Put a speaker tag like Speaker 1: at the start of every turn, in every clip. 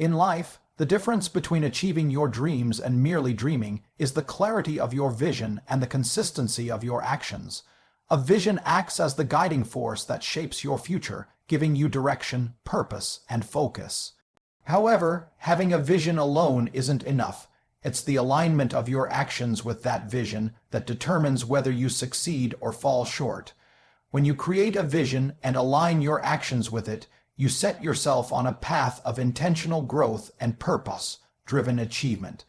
Speaker 1: In life, the difference between achieving your dreams and merely dreaming is the clarity of your vision and the consistency of your actions. A vision acts as the guiding force that shapes your future, giving you direction, purpose, and focus. However, having a vision alone isn't enough. It's the alignment of your actions with that vision that determines whether you succeed or fall short. When you create a vision and align your actions with it, you set yourself on a path of intentional growth and purpose-driven achievement.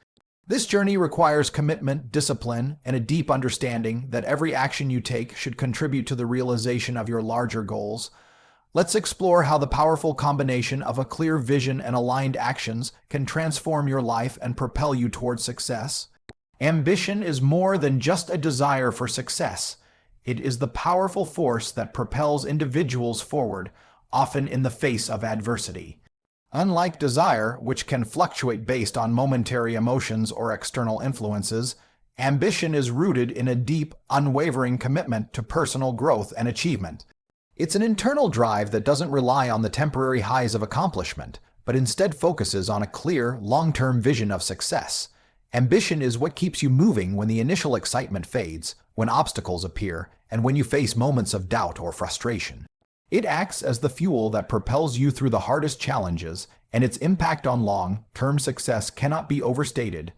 Speaker 1: This journey requires commitment, discipline, and a deep understanding that every action you take should contribute to the realization of your larger goals. Let's explore how the powerful combination of a clear vision and aligned actions can transform your life and propel you towards success. Ambition is more than just a desire for success. It is the powerful force that propels individuals forward, often in the face of adversity. Unlike desire, which can fluctuate based on momentary emotions or external influences, ambition is rooted in a deep, unwavering commitment to personal growth and achievement. It's an internal drive that doesn't rely on the temporary highs of accomplishment, but instead focuses on a clear, long-term vision of success. Ambition is what keeps you moving when the initial excitement fades, when obstacles appear, and when you face moments of doubt or frustration. It acts as the fuel that propels you through the hardest challenges, and its impact on long-term success cannot be overstated.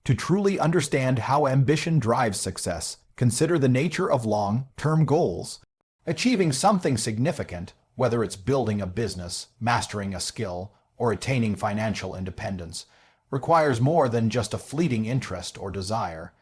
Speaker 1: To truly understand how ambition drives success, consider the nature of long-term goals. Achieving something significant, whether it's building a business, mastering a skill, or attaining financial independence, requires more than just a fleeting interest or desire.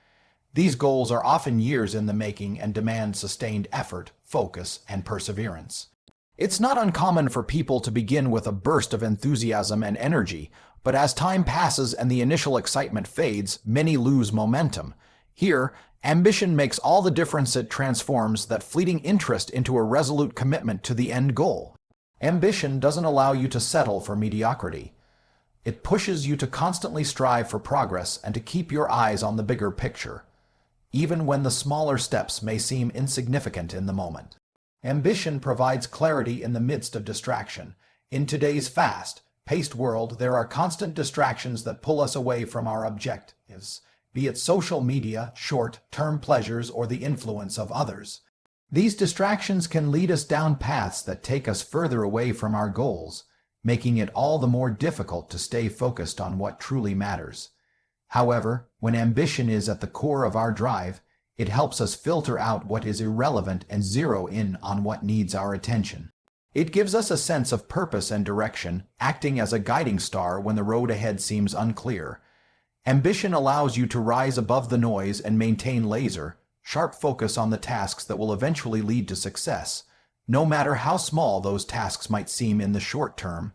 Speaker 1: These goals are often years in the making and demand sustained effort, focus, and perseverance. It's not uncommon for people to begin with a burst of enthusiasm and energy, but as time passes and the initial excitement fades, many lose momentum. Here, ambition makes all the difference. It transforms that fleeting interest into a resolute commitment to the end goal. Ambition doesn't allow you to settle for mediocrity. It pushes you to constantly strive for progress and to keep your eyes on the bigger picture, even when the smaller steps may seem insignificant in the moment. Ambition provides clarity in the midst of distraction. In today's fast-paced world, there are constant distractions that pull us away from our objectives, be it social media, short-term pleasures, or the influence of others. These distractions can lead us down paths that take us further away from our goals, making it all the more difficult to stay focused on what truly matters. However, when ambition is at the core of our drive, it helps us filter out what is irrelevant and zero in on what needs our attention. It gives us a sense of purpose and direction, acting as a guiding star when the road ahead seems unclear. Ambition allows you to rise above the noise and maintain laser-sharp focus on the tasks that will eventually lead to success, no matter how small those tasks might seem in the short term.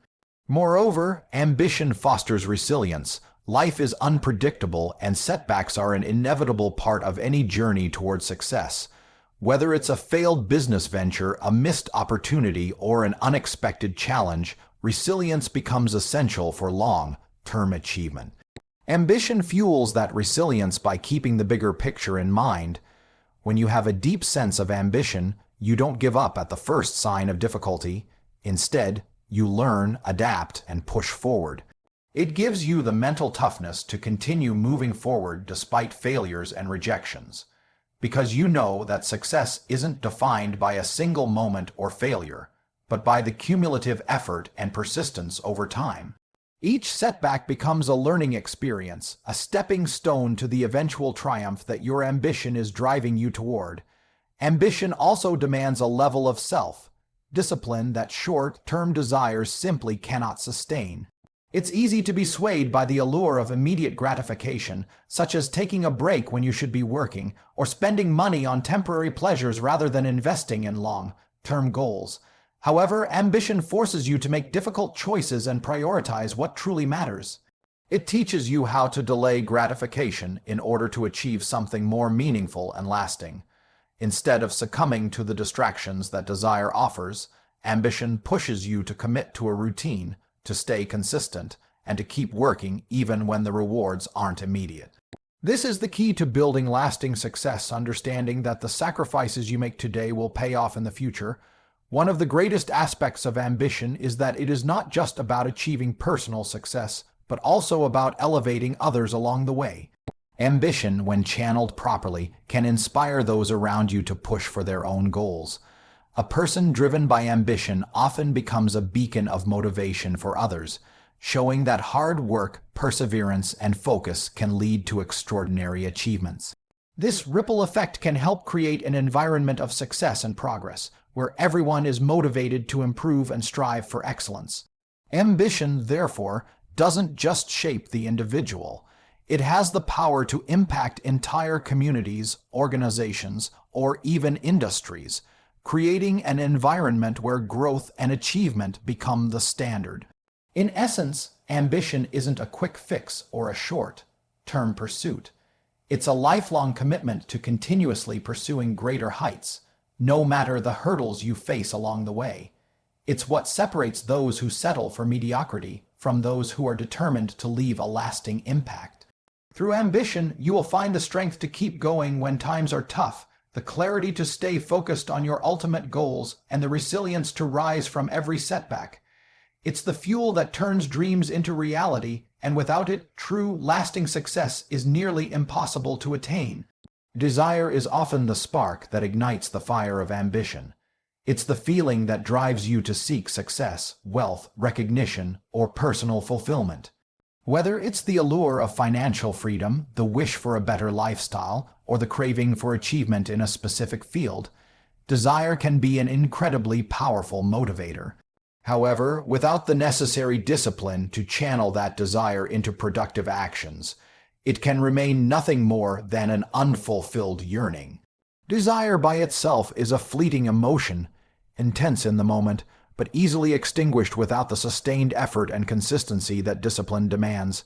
Speaker 1: Moreover, ambition fosters resilience. Life is unpredictable, and setbacks are an inevitable part of any journey toward success. Whether it's a failed business venture, a missed opportunity, or an unexpected challenge, resilience becomes essential for long-term achievement. Ambition fuels that resilience by keeping the bigger picture in mind. When you have a deep sense of ambition, you don't give up at the first sign of difficulty. Instead, you learn, adapt, and push forward. It gives you the mental toughness to continue moving forward despite failures and rejections, because you know that success isn't defined by a single moment or failure, but by the cumulative effort and persistence over time. Each setback becomes a learning experience, a stepping stone to the eventual triumph that your ambition is driving you toward. Ambition also demands a level of self-discipline that short-term desires simply cannot sustain. It's easy to be swayed by the allure of immediate gratification, such as taking a break when you should be working, or spending money on temporary pleasures rather than investing in long-term goals. However, ambition forces you to make difficult choices and prioritize what truly matters. It teaches you how to delay gratification in order to achieve something more meaningful and lasting. Instead of succumbing to the distractions that desire offers, ambition pushes you to commit to a routine, to stay consistent, and to keep working even when the rewards aren't immediate. This is the key to building lasting success, understanding that the sacrifices you make today will pay off in the future. One of the greatest aspects of ambition is that it is not just about achieving personal success, but also about elevating others along the way. Ambition, when channeled properly, can inspire those around you to push for their own goals. A person driven by ambition often becomes a beacon of motivation for others, showing that hard work, perseverance, and focus can lead to extraordinary achievements. This ripple effect can help create an environment of success and progress, where everyone is motivated to improve and strive for excellence. Ambition, therefore, doesn't just shape the individual. It has the power to impact entire communities, organizations, or even industries, creating an environment where growth and achievement become the standard. In essence, ambition isn't a quick fix or a short-term pursuit. It's a lifelong commitment to continuously pursuing greater heights, no matter the hurdles you face along the way. It's what separates those who settle for mediocrity from those who are determined to leave a lasting impact. Through ambition, you will find the strength to keep going when times are tough, the clarity to stay focused on your ultimate goals, and the resilience to rise from every setback. It's the fuel that turns dreams into reality, and without it, true, lasting success is nearly impossible to attain. Desire is often the spark that ignites the fire of ambition. It's the feeling that drives you to seek success, wealth, recognition, or personal fulfillment. Whether it's the allure of financial freedom, the wish for a better lifestyle, or the craving for achievement in a specific field, desire can be an incredibly powerful motivator. However, without the necessary discipline to channel that desire into productive actions, it can remain nothing more than an unfulfilled yearning. Desire by itself is a fleeting emotion, intense in the moment, but easily extinguished without the sustained effort and consistency that discipline demands.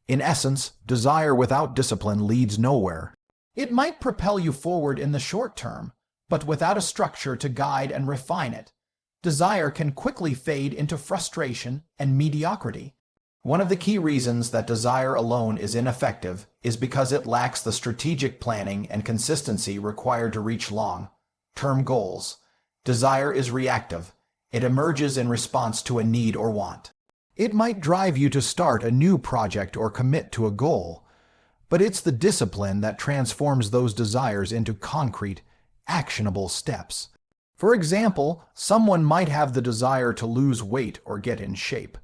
Speaker 1: In essence, desire without discipline leads nowhere. It might propel you forward in the short term, but without a structure to guide and refine it, desire can quickly fade into frustration and mediocrity. One of the key reasons that desire alone is ineffective is because it lacks the strategic planning and consistency required to reach long-term goals. Desire is reactive. It emerges in response to a need or want. It might drive you to start a new project or commit to a goal, but it's the discipline that transforms those desires into concrete, actionable steps. For example, someone might have the desire to lose weight or get in shape,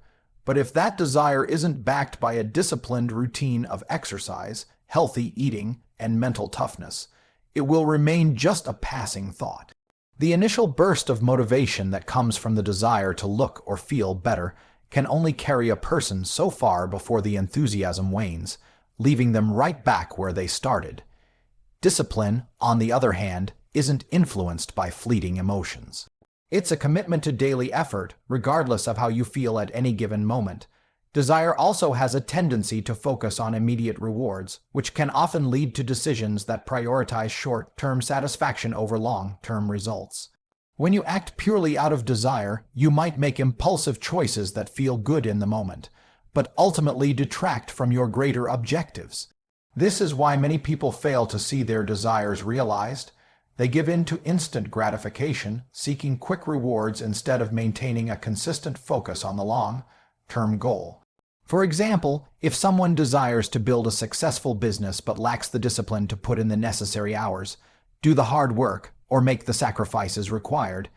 Speaker 1: but if that desire isn't backed by a disciplined routine of exercise, healthy eating, and mental toughness, it will remain just a passing thought. The initial burst of motivation that comes from the desire to look or feel better can only carry a person so far before the enthusiasm wanes, leaving them right back where they started. Discipline, on the other hand, isn't influenced by fleeting emotions. It's a commitment to daily effort, regardless of how you feel at any given moment. Desire also has a tendency to focus on immediate rewards, which can often lead to decisions that prioritize short-term satisfaction over long-term results. When you act purely out of desire, you might make impulsive choices that feel good in the moment, but ultimately detract from your greater objectives. This is why many people fail to see their desires realized. They give in to instant gratification, seeking quick rewards instead of maintaining a consistent focus on the long-term goal. For example, if someone desires to build a successful business but lacks the discipline to put in the necessary hours, do the hard work, or make the sacrifices required,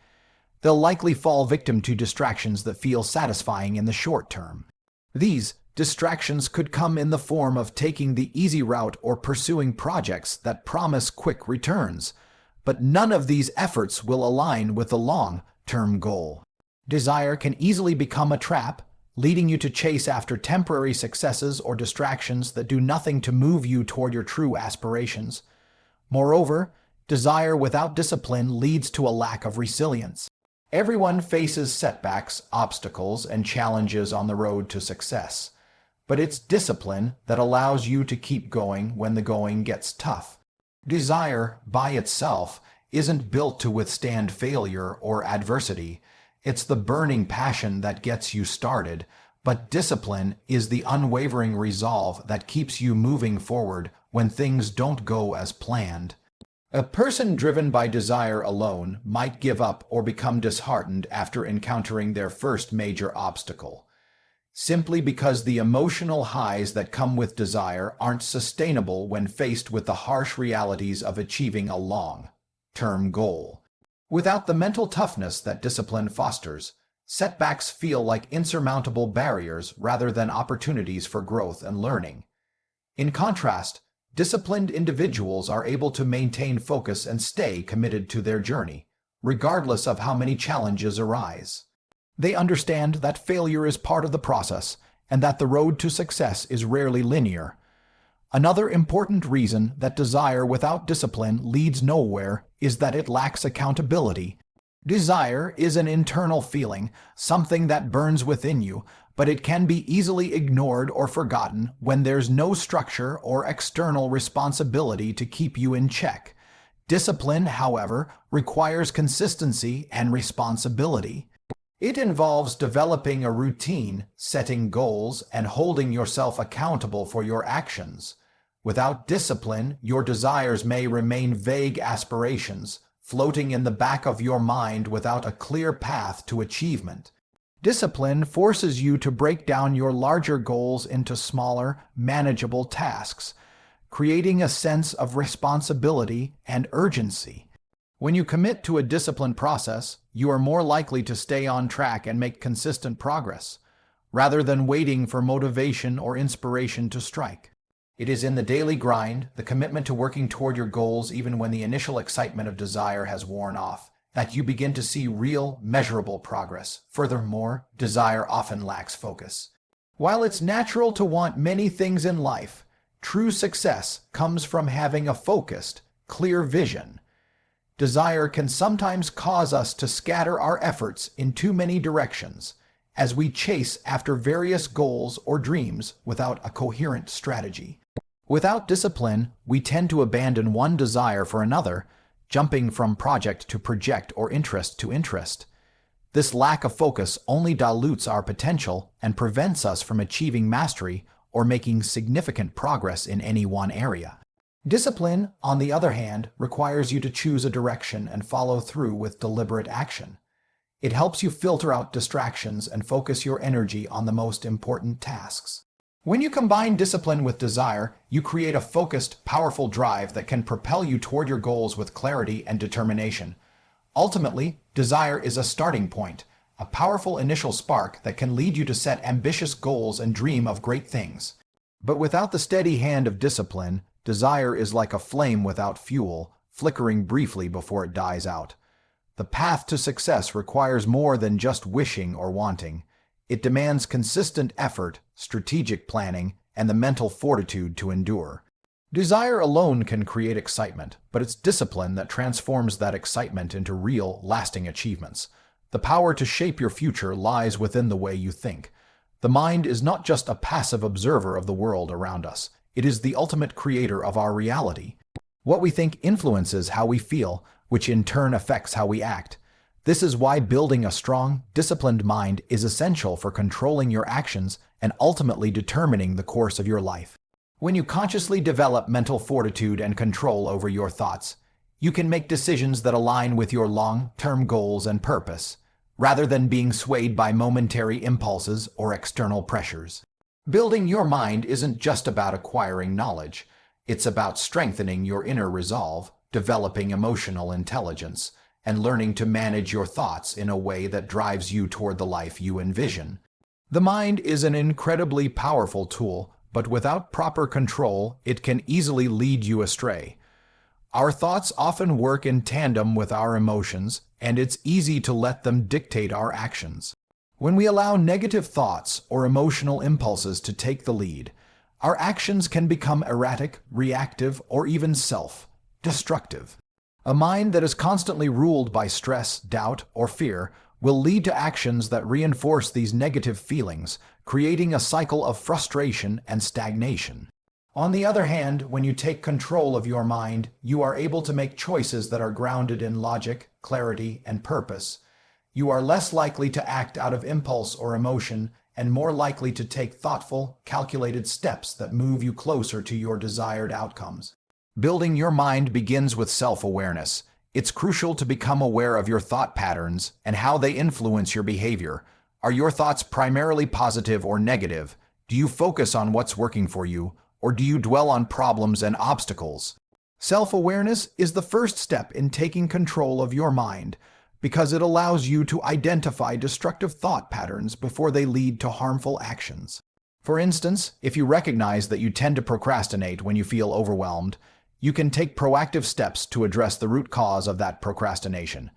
Speaker 1: they'll likely fall victim to distractions that feel satisfying in the short term. These distractions could come in the form of taking the easy route or pursuing projects that promise quick returns, but none of these efforts will align with the long-term goal. Desire can easily become a trap, leading you to chase after temporary successes or distractions that do nothing to move you toward your true aspirations. Moreover, desire without discipline leads to a lack of resilience. Everyone faces setbacks, obstacles, and challenges on the road to success, but it's discipline that allows you to keep going when the going gets tough. Desire, by itself, isn't built to withstand failure or adversity. It's the burning passion that gets you started, but discipline is the unwavering resolve that keeps you moving forward when things don't go as planned. A person driven by desire alone might give up or become disheartened after encountering their first major obstacle, simply because the emotional highs that come with desire aren't sustainable when faced with the harsh realities of achieving a long-term goal. Without the mental toughness that discipline fosters, setbacks feel like insurmountable barriers rather than opportunities for growth and learning. In contrast, disciplined individuals are able to maintain focus and stay committed to their journey, regardless of how many challenges arise. They understand that failure is part of the process and that the road to success is rarely linear. Another important reason that desire without discipline leads nowhere is that it lacks accountability. Desire is an internal feeling, something that burns within you, but it can be easily ignored or forgotten when there's no structure or external responsibility to keep you in check. Discipline, however, requires consistency and responsibility. It involves developing a routine, setting goals, and holding yourself accountable for your actions. Without discipline, your desires may remain vague aspirations, floating in the back of your mind without a clear path to achievement. Discipline forces you to break down your larger goals into smaller, manageable tasks, creating a sense of responsibility and urgency. When you commit to a disciplined process, you are more likely to stay on track and make consistent progress, rather than waiting for motivation or inspiration to strike. It is in the daily grind, the commitment to working toward your goals even when the initial excitement of desire has worn off, that you begin to see real, measurable progress. Furthermore, desire often lacks focus. While it's natural to want many things in life, true success comes from having a focused, clear vision. Desire can sometimes cause us to scatter our efforts in too many directions, as we chase after various goals or dreams without a coherent strategy. Without discipline, we tend to abandon one desire for another, jumping from project to project or interest to interest. This lack of focus only dilutes our potential and prevents us from achieving mastery or making significant progress in any one area. Discipline, on the other hand, requires you to choose a direction and follow through with deliberate action. It helps you filter out distractions and focus your energy on the most important tasks. When you combine discipline with desire, you create a focused, powerful drive that can propel you toward your goals with clarity and determination. Ultimately, desire is a starting point, a powerful initial spark that can lead you to set ambitious goals and dream of great things. But without the steady hand of discipline, desire is like a flame without fuel, flickering briefly before it dies out. The path to success requires more than just wishing or wanting. It demands consistent effort, strategic planning, and the mental fortitude to endure. Desire alone can create excitement, but it's discipline that transforms that excitement into real, lasting achievements. The power to shape your future lies within the way you think. The mind is not just a passive observer of the world around us. It is the ultimate creator of our reality. What we think influences how we feel, which in turn affects how we act. This is why building a strong, disciplined mind is essential for controlling your actions and ultimately determining the course of your life. When you consciously develop mental fortitude and control over your thoughts, you can make decisions that align with your long-term goals and purpose, rather than being swayed by momentary impulses or external pressures. Building your mind isn't just about acquiring knowledge. It's about strengthening your inner resolve, developing emotional intelligence, and learning to manage your thoughts in a way that drives you toward the life you envision. The mind is an incredibly powerful tool, but without proper control, it can easily lead you astray. Our thoughts often work in tandem with our emotions, and it's easy to let them dictate our actions. When we allow negative thoughts or emotional impulses to take the lead, our actions can become erratic, reactive, or even self-destructive. A mind that is constantly ruled by stress, doubt, or fear will lead to actions that reinforce these negative feelings, creating a cycle of frustration and stagnation. On the other hand, when you take control of your mind, you are able to make choices that are grounded in logic, clarity, and purpose. You are less likely to act out of impulse or emotion, and more likely to take thoughtful, calculated steps that move you closer to your desired outcomes. Building your mind begins with self-awareness. It's crucial to become aware of your thought patterns and how they influence your behavior. Are your thoughts primarily positive or negative? Do you focus on what's working for you, or do you dwell on problems and obstacles? Self-awareness is the first step in taking control of your mind, because it allows you to identify destructive thought patterns before they lead to harmful actions. For instance, if you recognize that you tend to procrastinate when you feel overwhelmed, you can take proactive steps to address the root cause of that procrastination,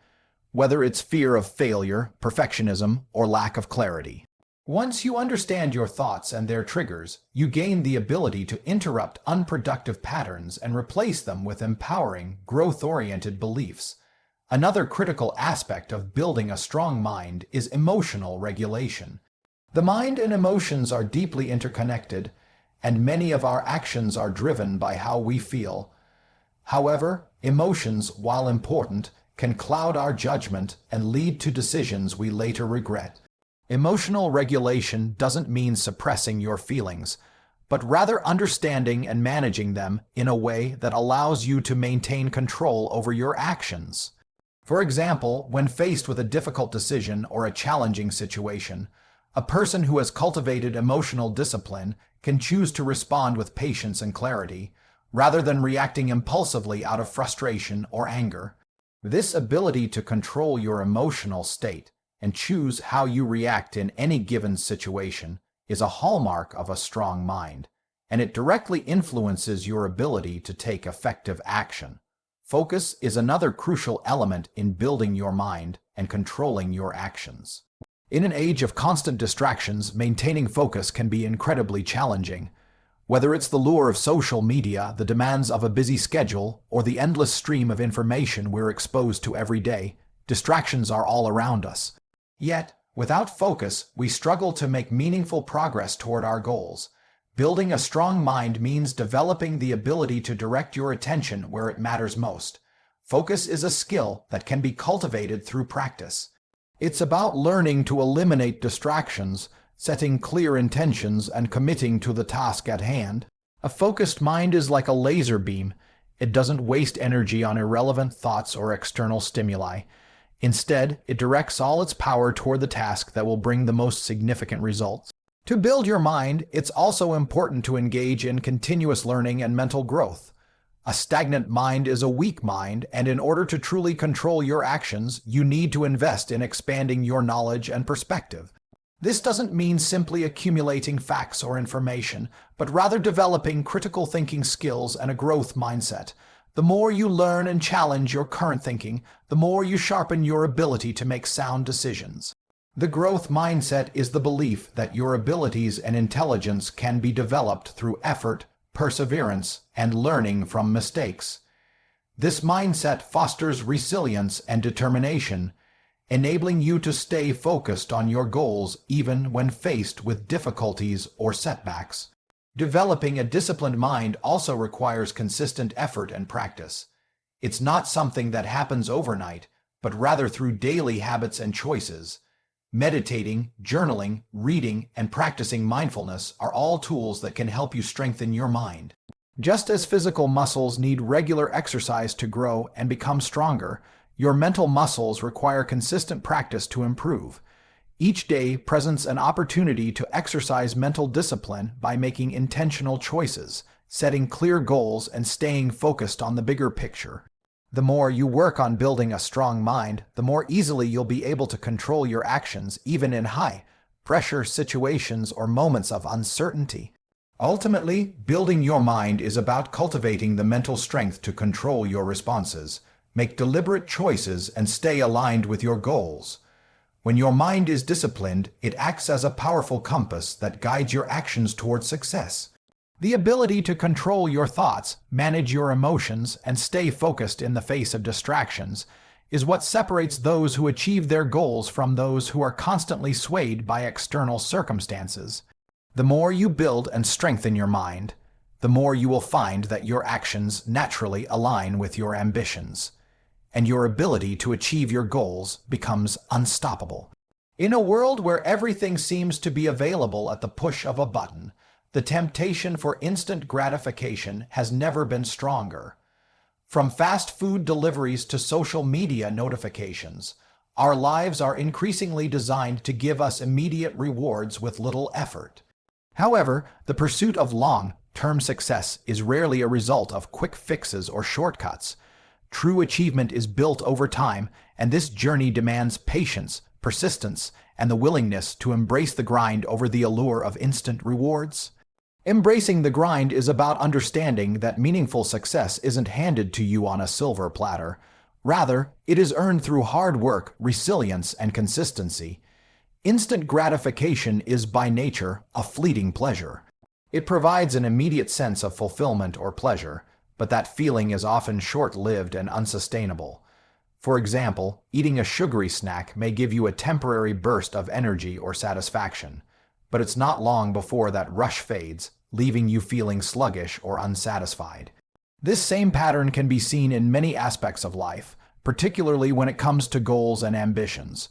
Speaker 1: whether it's fear of failure, perfectionism, or lack of clarity. Once you understand your thoughts and their triggers, you gain the ability to interrupt unproductive patterns and replace them with empowering, growth-oriented beliefs. Another critical aspect of building a strong mind is emotional regulation. The mind and emotions are deeply interconnected, and many of our actions are driven by how we feel. However, emotions, while important, can cloud our judgment and lead to decisions we later regret. Emotional regulation doesn't mean suppressing your feelings, but rather understanding and managing them in a way that allows you to maintain control over your actions. For example, when faced with a difficult decision or a challenging situation, a person who has cultivated emotional discipline can choose to respond with patience and clarity, rather than reacting impulsively out of frustration or anger. This ability to control your emotional state and choose how you react in any given situation is a hallmark of a strong mind, and it directly influences your ability to take effective action. Focus is another crucial element in building your mind and controlling your actions. In an age of constant distractions, maintaining focus can be incredibly challenging. Whether it's the lure of social media, the demands of a busy schedule, or the endless stream of information we're exposed to every day, distractions are all around us. Yet, without focus, we struggle to make meaningful progress toward our goals. Building a strong mind means developing the ability to direct your attention where it matters most. Focus is a skill that can be cultivated through practice. It's about learning to eliminate distractions, setting clear intentions, and committing to the task at hand. A focused mind is like a laser beam. It doesn't waste energy on irrelevant thoughts or external stimuli. Instead, it directs all its power toward the task that will bring the most significant results. To build your mind, it's also important to engage in continuous learning and mental growth. A stagnant mind is a weak mind, and in order to truly control your actions, you need to invest in expanding your knowledge and perspective. This doesn't mean simply accumulating facts or information, but rather developing critical thinking skills and a growth mindset. The more you learn and challenge your current thinking, the more you sharpen your ability to make sound decisions. The growth mindset is the belief that your abilities and intelligence can be developed through effort, perseverance, and learning from mistakes. This mindset fosters resilience and determination, enabling you to stay focused on your goals even when faced with difficulties or setbacks. Developing a disciplined mind also requires consistent effort and practice. It's not something that happens overnight, but rather through daily habits and choices. Meditating, journaling, reading, and practicing mindfulness are all tools that can help you strengthen your mind. Just as physical muscles need regular exercise to grow and become stronger, your mental muscles require consistent practice to improve. Each day presents an opportunity to exercise mental discipline by making intentional choices, setting clear goals, and staying focused on the bigger picture. The more you work on building a strong mind, the more easily you'll be able to control your actions even in high-pressure situations or moments of uncertainty. Ultimately, building your mind is about cultivating the mental strength to control your responses, make deliberate choices, and stay aligned with your goals. When your mind is disciplined, it acts as a powerful compass that guides your actions toward success. The ability to control your thoughts, manage your emotions, and stay focused in the face of distractions is what separates those who achieve their goals from those who are constantly swayed by external circumstances. The more you build and strengthen your mind, the more you will find that your actions naturally align with your ambitions, and your ability to achieve your goals becomes unstoppable. In a world where everything seems to be available at the push of a button, The temptation for instant gratification has never been stronger. From fast food deliveries to social media notifications, our lives are increasingly designed to give us immediate rewards with little effort. However, the pursuit of long-term success is rarely a result of quick fixes or shortcuts. True achievement is built over time, and this journey demands patience, persistence, and the willingness to embrace the grind over the allure of instant rewards. Embracing the grind is about understanding that meaningful success isn't handed to you on a silver platter. Rather, it is earned through hard work, resilience, and consistency. Instant gratification is by nature a fleeting pleasure. It provides an immediate sense of fulfillment or pleasure, but that feeling is often short-lived and unsustainable. For example, eating a sugary snack may give you a temporary burst of energy or satisfaction, but it's not long before that rush fades, leaving you feeling sluggish or unsatisfied. This same pattern can be seen in many aspects of life, particularly when it comes to goals and ambitions.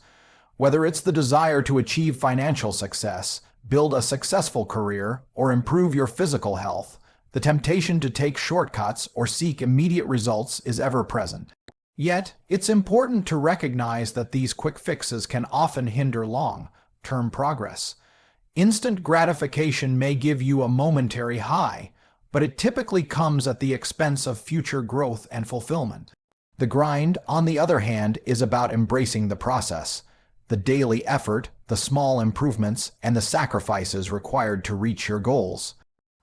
Speaker 1: Whether it's the desire to achieve financial success, build a successful career, or improve your physical health, the temptation to take shortcuts or seek immediate results is ever present. Yet, it's important to recognize that these quick fixes can often hinder long-term progress. Instant gratification may give you a momentary high, but it typically comes at the expense of future growth and fulfillment. The grind, on the other hand, is about embracing the process, the daily effort, the small improvements, and the sacrifices required to reach your goals.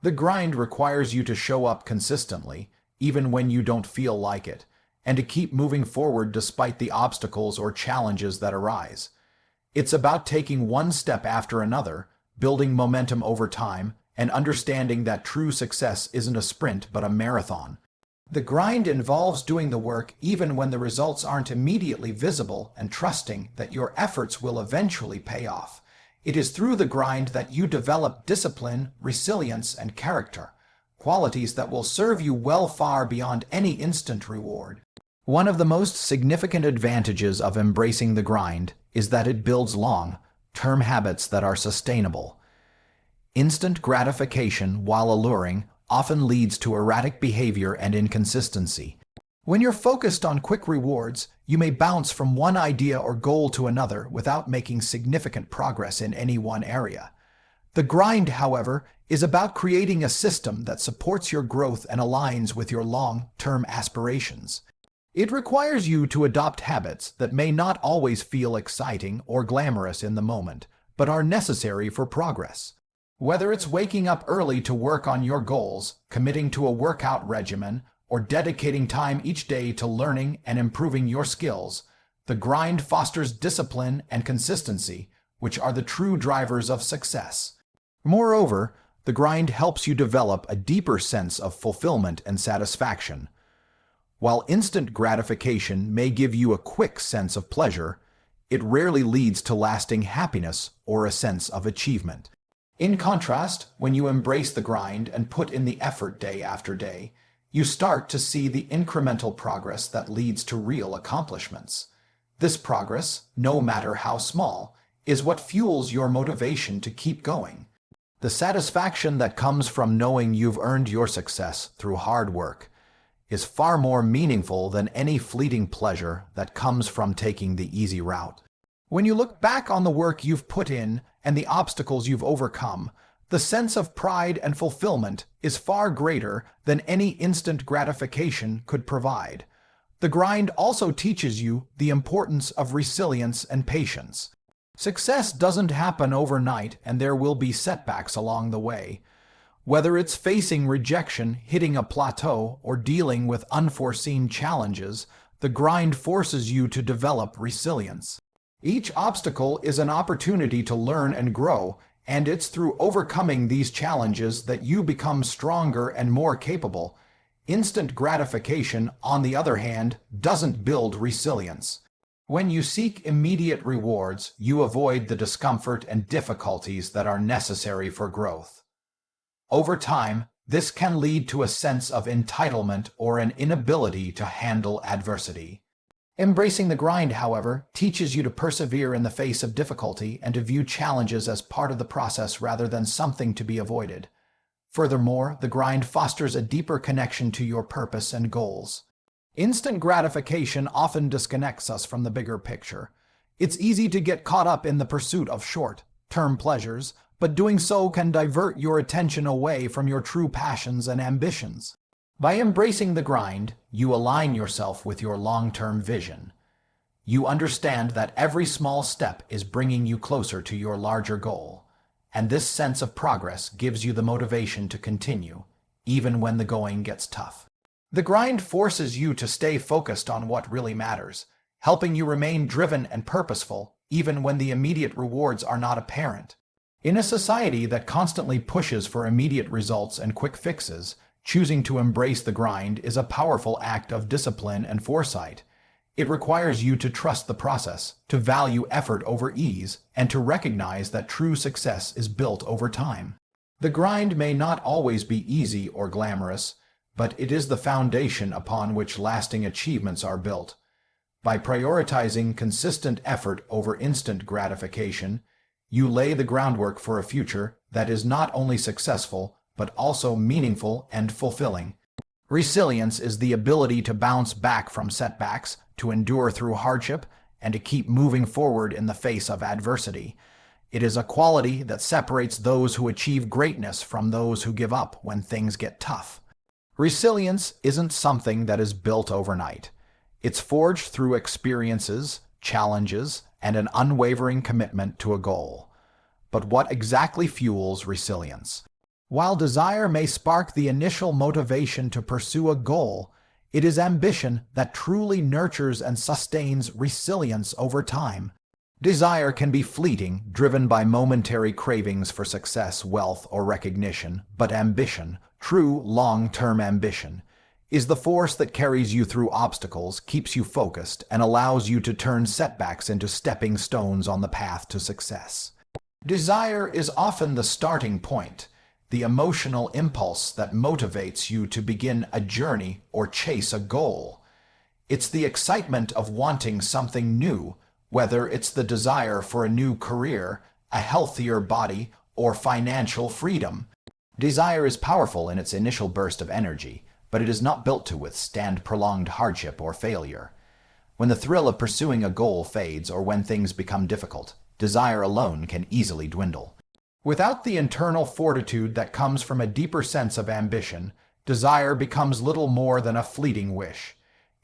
Speaker 1: The grind requires you to show up consistently, even when you don't feel like it, and to keep moving forward despite the obstacles or challenges that arise. It's about taking one step after another, building momentum over time, and understanding that true success isn't a sprint but a marathon. The grind involves doing the work even when the results aren't immediately visible and trusting that your efforts will eventually pay off. It is through the grind that you develop discipline, resilience, and character, qualities that will serve you well far beyond any instant reward. One of the most significant advantages of embracing the grind is that it builds long-term habits that are sustainable. Instant gratification, while alluring, often leads to erratic behavior and inconsistency. When you're focused on quick rewards, you may bounce from one idea or goal to another without making significant progress in any one area. The grind, however, is about creating a system that supports your growth and aligns with your long-term aspirations. It requires you to adopt habits that may not always feel exciting or glamorous in the moment, but are necessary for progress. Whether it's waking up early to work on your goals, committing to a workout regimen, or dedicating time each day to learning and improving your skills, the grind fosters discipline and consistency, which are the true drivers of success. Moreover, the grind helps you develop a deeper sense of fulfillment and satisfaction. While instant gratification may give you a quick sense of pleasure, it rarely leads to lasting happiness or a sense of achievement. In contrast, when you embrace the grind and put in the effort day after day, you start to see the incremental progress that leads to real accomplishments. This progress, no matter how small, is what fuels your motivation to keep going. The satisfaction that comes from knowing you've earned your success through hard work is far more meaningful than any fleeting pleasure that comes from taking the easy route. When you look back on the work you've put in and the obstacles you've overcome, the sense of pride and fulfillment is far greater than any instant gratification could provide. The grind also teaches you the importance of resilience and patience. Success doesn't happen overnight, and there will be setbacks along the way. Whether it's facing rejection, hitting a plateau, or dealing with unforeseen challenges, the grind forces you to develop resilience. Each obstacle is an opportunity to learn and grow, and it's through overcoming these challenges that you become stronger and more capable. Instant gratification, on the other hand, doesn't build resilience. When you seek immediate rewards, you avoid the discomfort and difficulties that are necessary for growth. Over time, this can lead to a sense of entitlement or an inability to handle adversity. Embracing the grind, however, teaches you to persevere in the face of difficulty and to view challenges as part of the process rather than something to be avoided. Furthermore, the grind fosters a deeper connection to your purpose and goals. Instant gratification often disconnects us from the bigger picture. It's easy to get caught up in the pursuit of short-term pleasures, but doing so can divert your attention away from your true passions and ambitions. By embracing the grind, you align yourself with your long-term vision. You understand that every small step is bringing you closer to your larger goal, and this sense of progress gives you the motivation to continue, even when the going gets tough. The grind forces you to stay focused on what really matters, helping you remain driven and purposeful, even when the immediate rewards are not apparent. In a society that constantly pushes for immediate results and quick fixes, choosing to embrace the grind is a powerful act of discipline and foresight. It requires you to trust the process, to value effort over ease, and to recognize that true success is built over time. The grind may not always be easy or glamorous, but it is the foundation upon which lasting achievements are built. By prioritizing consistent effort over instant gratification, you lay the groundwork for a future that is not only successful, but also meaningful and fulfilling. Resilience is the ability to bounce back from setbacks, to endure through hardship, and to keep moving forward in the face of adversity. It is a quality that separates those who achieve greatness from those who give up when things get tough. Resilience isn't something that is built overnight. It's forged through experiences, challenges, and an unwavering commitment to a goal. But what exactly fuels resilience? While desire may spark the initial motivation to pursue a goal, it is ambition that truly nurtures and sustains resilience over time. Desire can be fleeting, driven by momentary cravings for success, wealth, or recognition, but ambition, true long-term ambition, is the force that carries you through obstacles, keeps you focused, and allows you to turn setbacks into stepping stones on the path to success. Desire is often the starting point, the emotional impulse that motivates you to begin a journey or chase a goal. It's the excitement of wanting something new, whether it's the desire for a new career, a healthier body, or financial freedom. Desire is powerful in its initial burst of energy, but it is not built to withstand prolonged hardship or failure. When the thrill of pursuing a goal fades or when things become difficult, desire alone can easily dwindle. Without the internal fortitude that comes from a deeper sense of ambition, desire becomes little more than a fleeting wish.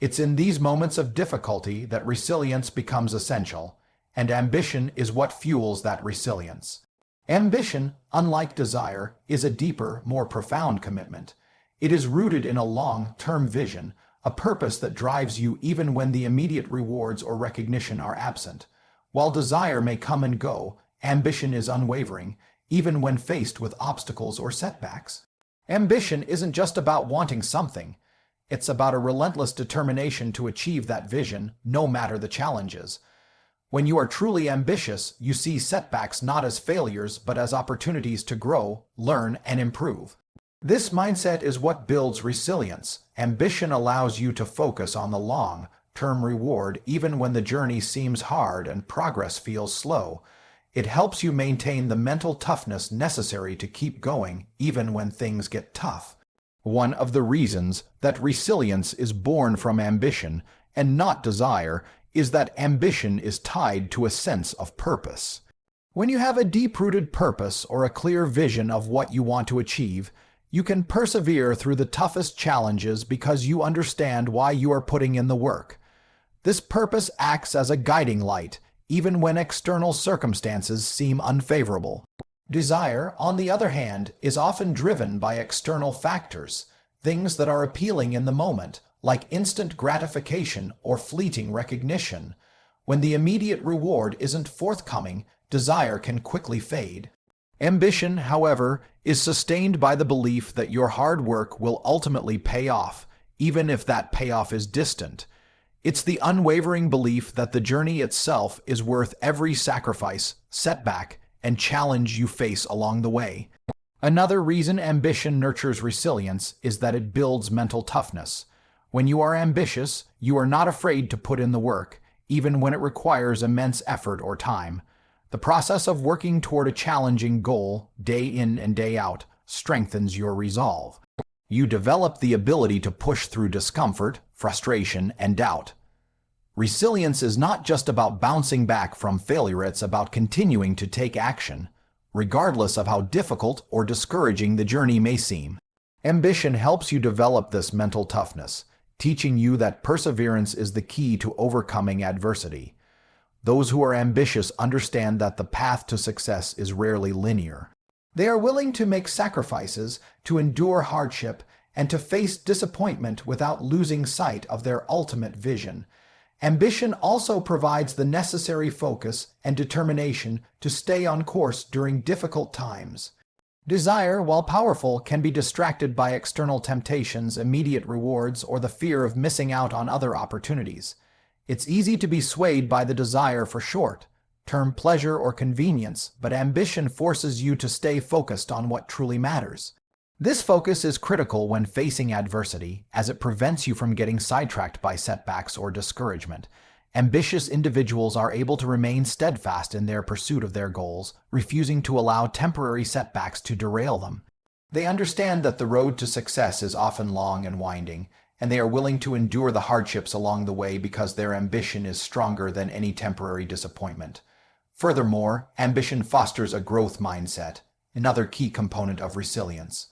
Speaker 1: It's in these moments of difficulty that resilience becomes essential, and ambition is what fuels that resilience. Ambition, unlike desire, is a deeper, more profound commitment. It is rooted in a long-term vision, a purpose that drives you even when the immediate rewards or recognition are absent. While desire may come and go, ambition is unwavering, even when faced with obstacles or setbacks. Ambition isn't just about wanting something. It's about a relentless determination to achieve that vision, no matter the challenges. When you are truly ambitious, you see setbacks not as failures, but as opportunities to grow, learn, and improve. This mindset is what builds resilience. Ambition allows you to focus on the long-term reward even when the journey seems hard and progress feels slow. It helps you maintain the mental toughness necessary to keep going even when things get tough. One of the reasons that resilience is born from ambition and not desire is that ambition is tied to a sense of purpose. When you have a deep-rooted purpose or a clear vision of what you want to achieve, you can persevere through the toughest challenges because you understand why you are putting in the work. This purpose acts as a guiding light, even when external circumstances seem unfavorable. Desire, on the other hand, is often driven by external factors, things that are appealing in the moment, like instant gratification or fleeting recognition. When the immediate reward isn't forthcoming, desire can quickly fade. Ambition, however, is sustained by the belief that your hard work will ultimately pay off, even if that payoff is distant. It's the unwavering belief that the journey itself is worth every sacrifice, setback, and challenge you face along the way. Another reason ambition nurtures resilience is that it builds mental toughness. When you are ambitious, you are not afraid to put in the work, even when it requires immense effort or time. The process of working toward a challenging goal, day in and day out, strengthens your resolve. You develop the ability to push through discomfort, frustration, and doubt. Resilience is not just about bouncing back from failure, it's about continuing to take action, regardless of how difficult or discouraging the journey may seem. Ambition helps you develop this mental toughness, teaching you that perseverance is the key to overcoming adversity. Those who are ambitious understand that the path to success is rarely linear. They are willing to make sacrifices, to endure hardship, and to face disappointment without losing sight of their ultimate vision. Ambition also provides the necessary focus and determination to stay on course during difficult times. Desire, while powerful, can be distracted by external temptations, immediate rewards, or the fear of missing out on other opportunities. It's easy to be swayed by the desire for short-term pleasure or convenience, but ambition forces you to stay focused on what truly matters. This focus is critical when facing adversity, as it prevents you from getting sidetracked by setbacks or discouragement. Ambitious individuals are able to remain steadfast in their pursuit of their goals, refusing to allow temporary setbacks to derail them. They understand that the road to success is often long and winding, and they are willing to endure the hardships along the way because their ambition is stronger than any temporary disappointment. Furthermore, ambition fosters a growth mindset, another key component of resilience.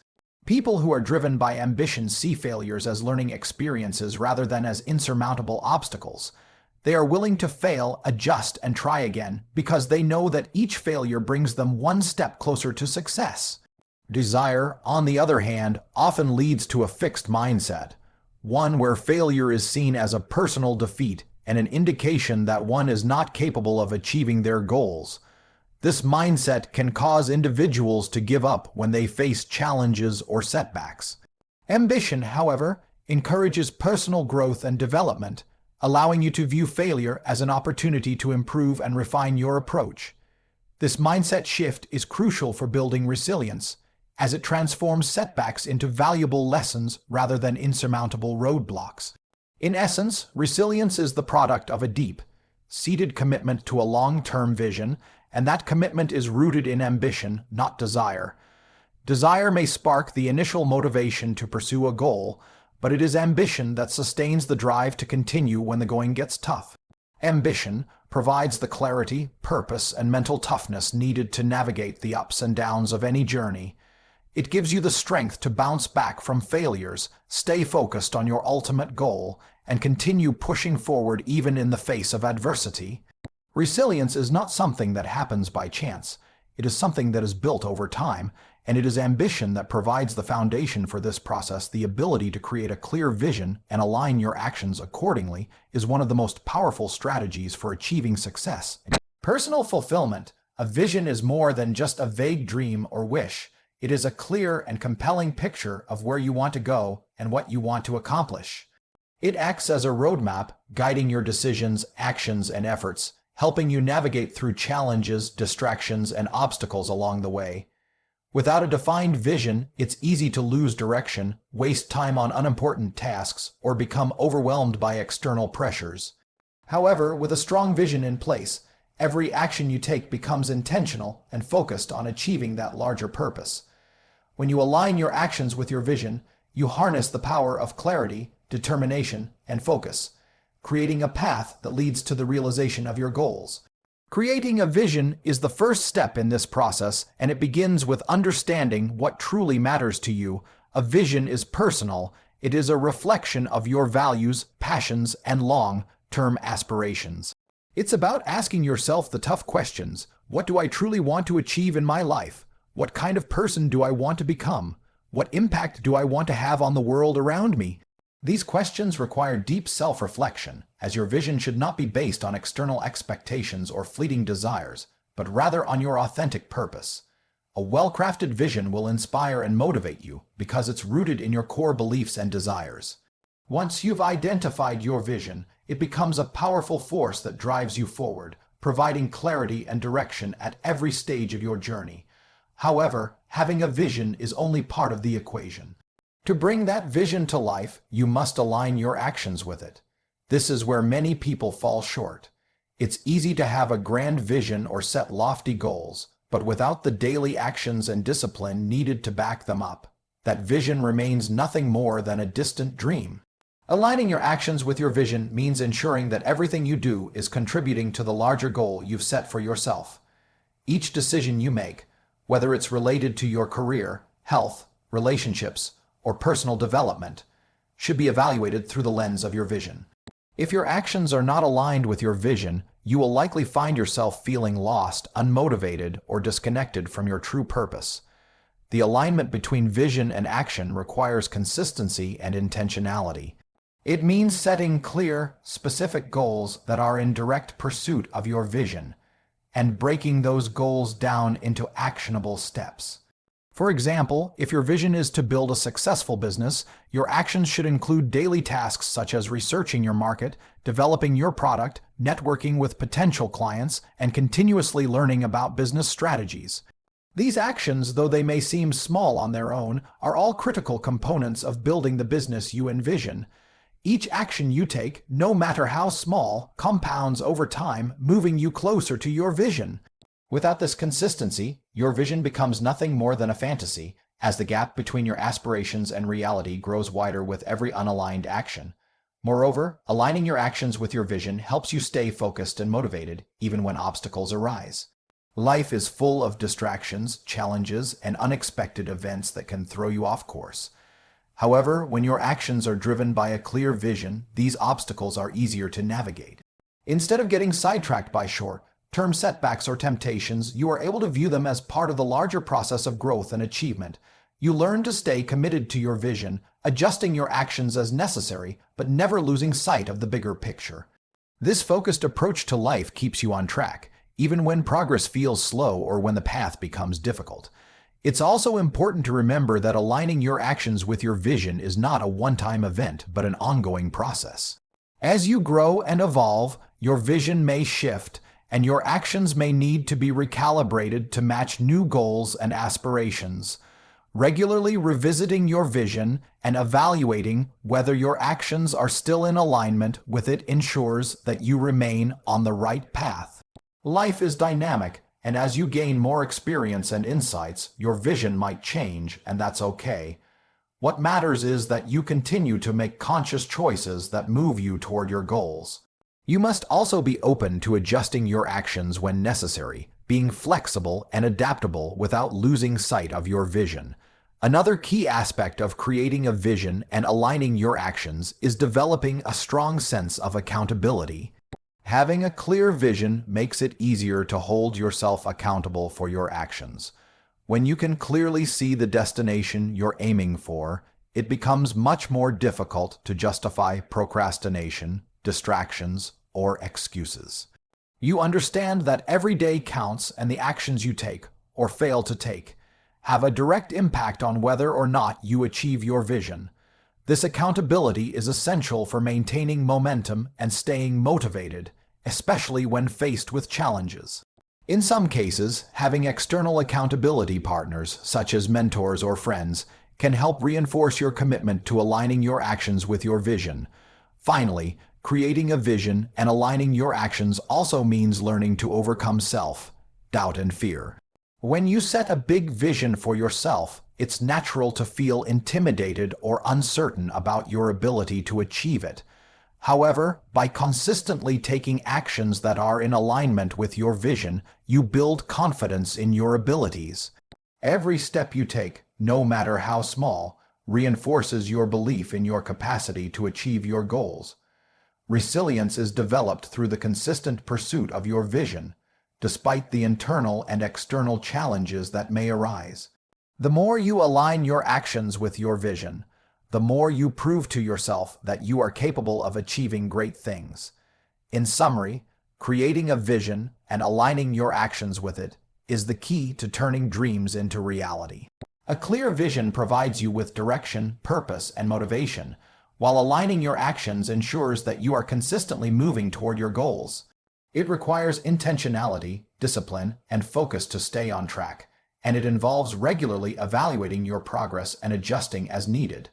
Speaker 1: People who are driven by ambition see failures as learning experiences rather than as insurmountable obstacles. They are willing to fail, adjust, and try again because they know that each failure brings them one step closer to success. Desire, on the other hand, often leads to a fixed mindset, one where failure is seen as a personal defeat and an indication that one is not capable of achieving their goals. This mindset can cause individuals to give up when they face challenges or setbacks. Ambition, however, encourages personal growth and development, allowing you to view failure as an opportunity to improve and refine your approach. This mindset shift is crucial for building resilience, as it transforms setbacks into valuable lessons rather than insurmountable roadblocks. In essence, resilience is the product of a deep-seated commitment to a long-term vision, and that commitment is rooted in ambition, not desire. Desire may spark the initial motivation to pursue a goal, but it is ambition that sustains the drive to continue when the going gets tough. Ambition provides the clarity, purpose, and mental toughness needed to navigate the ups and downs of any journey. It gives you the strength to bounce back from failures, stay focused on your ultimate goal, and continue pushing forward even in the face of adversity. Resilience is not something that happens by chance. It is something that is built over time, and it is ambition that provides the foundation for this process. The ability to create a clear vision and align your actions accordingly is one of the most powerful strategies for achieving success. Personal fulfillment. A vision is more than just a vague dream or wish. It is a clear and compelling picture of where you want to go and what you want to accomplish. It acts as a roadmap, guiding your decisions, actions, and efforts, helping you navigate through challenges, distractions, and obstacles along the way. Without a defined vision, it's easy to lose direction, waste time on unimportant tasks, or become overwhelmed by external pressures. However, with a strong vision in place, every action you take becomes intentional and focused on achieving that larger purpose. When you align your actions with your vision, you harness the power of clarity, determination, and focus, creating a path that leads to the realization of your goals. Creating a vision is the first step in this process, and it begins with understanding what truly matters to you. A vision is personal. It is a reflection of your values, passions, and long-term aspirations. It's about asking yourself the tough questions. What do I truly want to achieve in my life? What kind of person do I want to become? What impact do I want to have on the world around me? These questions require deep self-reflection, as your vision should not be based on external expectations or fleeting desires, but rather on your authentic purpose. A well-crafted vision will inspire and motivate you because it's rooted in your core beliefs and desires. Once you've identified your vision, it becomes a powerful force that drives you forward, providing clarity and direction at every stage of your journey. However, having a vision is only part of the equation. To bring that vision to life, you must align your actions with it. This is where many people fall short. It's easy to have a grand vision or set lofty goals, but without the daily actions and discipline needed to back them up, that vision remains nothing more than a distant dream. Aligning your actions with your vision means ensuring that everything you do is contributing to the larger goal you've set for yourself. Each decision you make, whether it's related to your career, health, relationships, or personal development, should be evaluated through the lens of your vision. If your actions are not aligned with your vision, you will likely find yourself feeling lost, unmotivated, or disconnected from your true purpose. The alignment between vision and action requires consistency and intentionality. It means setting clear, specific goals that are in direct pursuit of your vision, and breaking those goals down into actionable steps. For example, if your vision is to build a successful business, your actions should include daily tasks such as researching your market, developing your product, networking with potential clients, and continuously learning about business strategies. These actions, though they may seem small on their own, are all critical components of building the business you envision. Each action you take, no matter how small, compounds over time, moving you closer to your vision. Without this consistency, your vision becomes nothing more than a fantasy, as the gap between your aspirations and reality grows wider with every unaligned action. Moreover, aligning your actions with your vision helps you stay focused and motivated, even when obstacles arise. Life is full of distractions, challenges, and unexpected events that can throw you off course. However, when your actions are driven by a clear vision, these obstacles are easier to navigate. Instead of getting sidetracked by short-term setbacks or temptations, you are able to view them as part of the larger process of growth and achievement. You learn to stay committed to your vision, adjusting your actions as necessary, but never losing sight of the bigger picture. This focused approach to life keeps you on track, even when progress feels slow or when the path becomes difficult. It's also important to remember that aligning your actions with your vision is not a one-time event, but an ongoing process. As you grow and evolve, your vision may shift, and your actions may need to be recalibrated to match new goals and aspirations. Regularly revisiting your vision and evaluating whether your actions are still in alignment with it ensures that you remain on the right path. Life is dynamic, and as you gain more experience and insights, your vision might change, and that's okay. What matters is that you continue to make conscious choices that move you toward your goals. You must also be open to adjusting your actions when necessary, being flexible and adaptable without losing sight of your vision. Another key aspect of creating a vision and aligning your actions is developing a strong sense of accountability. Having a clear vision makes it easier to hold yourself accountable for your actions. When you can clearly see the destination you're aiming for, it becomes much more difficult to justify procrastination, distractions, or excuses. You understand that every day counts, and the actions you take, or fail to take, have a direct impact on whether or not you achieve your vision. This accountability is essential for maintaining momentum and staying motivated, especially when faced with challenges. In some cases, having external accountability partners, such as mentors or friends, can help reinforce your commitment to aligning your actions with your vision. Finally, creating a vision and aligning your actions also means learning to overcome self-doubt and fear. When you set a big vision for yourself, it's natural to feel intimidated or uncertain about your ability to achieve it. However, by consistently taking actions that are in alignment with your vision, you build confidence in your abilities. Every step you take, no matter how small, reinforces your belief in your capacity to achieve your goals. Resilience is developed through the consistent pursuit of your vision, despite the internal and external challenges that may arise. The more you align your actions with your vision, the more you prove to yourself that you are capable of achieving great things. In summary, creating a vision and aligning your actions with it is the key to turning dreams into reality. A clear vision provides you with direction, purpose, and motivation, while aligning your actions ensures that you are consistently moving toward your goals. It requires intentionality, discipline, and focus to stay on track, and it involves regularly evaluating your progress and adjusting as needed.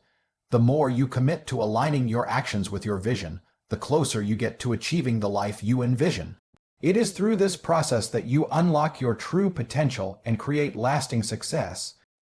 Speaker 1: The more you commit to aligning your actions with your vision, the closer you get to achieving the life you envision. It is through this process that you unlock your true potential and create lasting success.